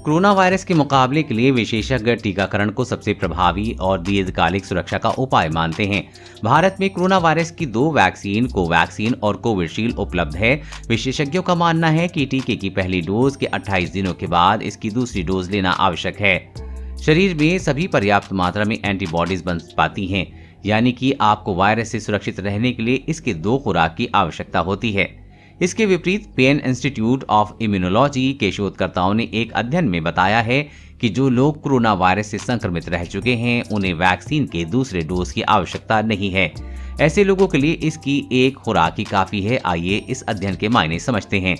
Corona virus के मुकाबले के लिए विशेषज्ञ टीकाकरण को सबसे प्रभावी और दीर्घकालिक सुरक्षा का उपाय मानते हैं। भारत में कोरोना वायरस की 2 वैक्सीन कोवैक्सीन और कोविशील्ड उपलब्ध है। विशेषज्ञों का मानना है कि टीके की पहली डोज के 28 दिनों के बाद इसकी दूसरी डोज लेना आवश्यक है। शरीर में सभी पर्याप्त मात्रा में एंटीबॉडीज बन पाती हैं, यानी कि आपको वायरस से सुरक्षित रहने के लिए इसके 2 खुराक की आवश्यकता होती है। इसके विपरीत पेन इंस्टीट्यूट ऑफ इम्यूनोलॉजी के शोधकर्ताओं ने एक अध्ययन में बताया है कि जो लोग कोरोना वायरस से संक्रमित रह चुके हैं उन्हें वैक्सीन के दूसरे डोज की आवश्यकता नहीं है। ऐसे लोगों के लिए इसकी एक खुराक ही काफी है। आइए इस अध्ययन के मायने समझते हैं।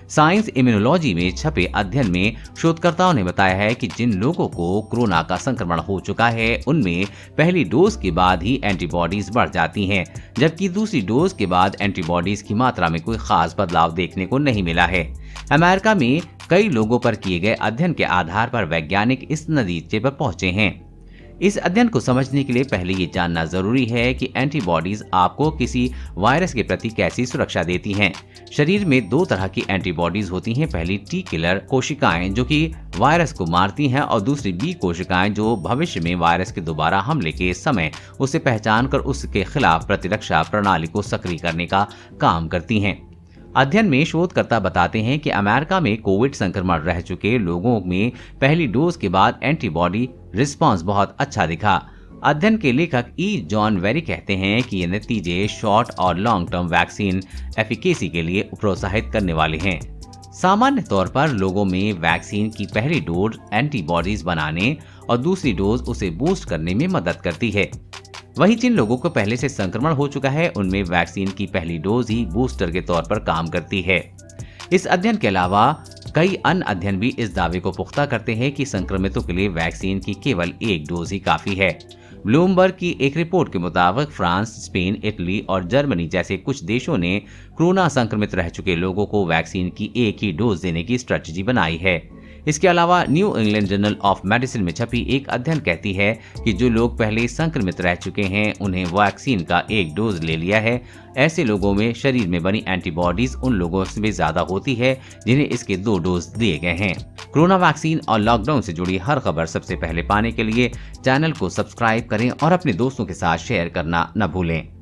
साइंस इम्यूनोलॉजी में छपे अध्ययन में शोधकर्ताओं ने बताया है कि जिन लोगों को कोरोना का संक्रमण हो चुका है उनमें पहली डोज के बाद ही एंटीबॉडीज बढ़ जाती हैं, जबकि दूसरी डोज के बाद एंटीबॉडीज की मात्रा में कोई खास बदलाव देखने को नहीं मिला है। अमेरिका में कई लोगों पर किए गए अध्ययन के आधार पर वैज्ञानिक इस नतीजे पर पहुंचे हैं। इस अध्ययन को समझने के लिए पहले ये जानना जरूरी है कि एंटीबॉडीज आपको किसी वायरस के प्रति कैसी सुरक्षा देती हैं। शरीर में 2 तरह की एंटीबॉडीज होती हैं। पहली टी किलर कोशिकाएं जो कि वायरस को मारती हैं और दूसरी बी कोशिकाएं जो भविष्य में वायरस के दोबारा हमले के समय उसे पहचान कर उसके खिलाफ प्रतिरक्षा प्रणाली को सक्रिय करने का काम करती हैं। अध्ययन में शोधकर्ता बताते हैं कि अमेरिका में कोविड संक्रमण रह चुके लोगों में पहली डोज के बाद एंटीबॉडी रिस्पांस बहुत अच्छा दिखा। अध्ययन के लेखक जॉन वेरी कहते हैं कि ये नतीजे शॉर्ट और लॉन्ग टर्म वैक्सीन एफिकेसी के लिए प्रोत्साहित करने वाले हैं। सामान्य तौर पर लोगों में वैक्सीन की पहली डोज एंटीबॉडीज बनाने और दूसरी डोज उसे बूस्ट करने में मदद करती है। वहीं जिन लोगों को पहले से संक्रमण हो चुका है उनमें वैक्सीन की पहली डोज ही बूस्टर के तौर पर काम करती है। इस अध्ययन के अलावा कई अन्य अध्ययन भी इस दावे को पुख्ता करते हैं कि संक्रमितों के लिए वैक्सीन की केवल एक डोज ही काफी है। ब्लूमबर्ग की एक रिपोर्ट के मुताबिक फ्रांस, स्पेन, इटली और जर्मनी जैसे कुछ देशों ने कोरोना संक्रमित रह चुके लोगों को वैक्सीन की एक ही डोज देने की स्ट्रेटजी बनाई है। इसके अलावा new England journal of medicine में छपी एक अध्ययन कहती है कि जो लोग पहले संक्रमित रह चुके हैं उन्हें वैक्सीन का एक डोज ले लिया है। ऐसे लोगों में शरीर में बनी एंटीबॉडीज उन लोगों से भी ज्यादा होती है जिन्हें इसके 2 डोज दिए गए हैं। कोरोना वैक्सीन और लॉकडाउन से जुड़ी हर खबर सबसे पहले पाने के लिए चैनल को सब्सक्राइब करें और अपने दोस्तों के साथ शेयर करना न भूलें।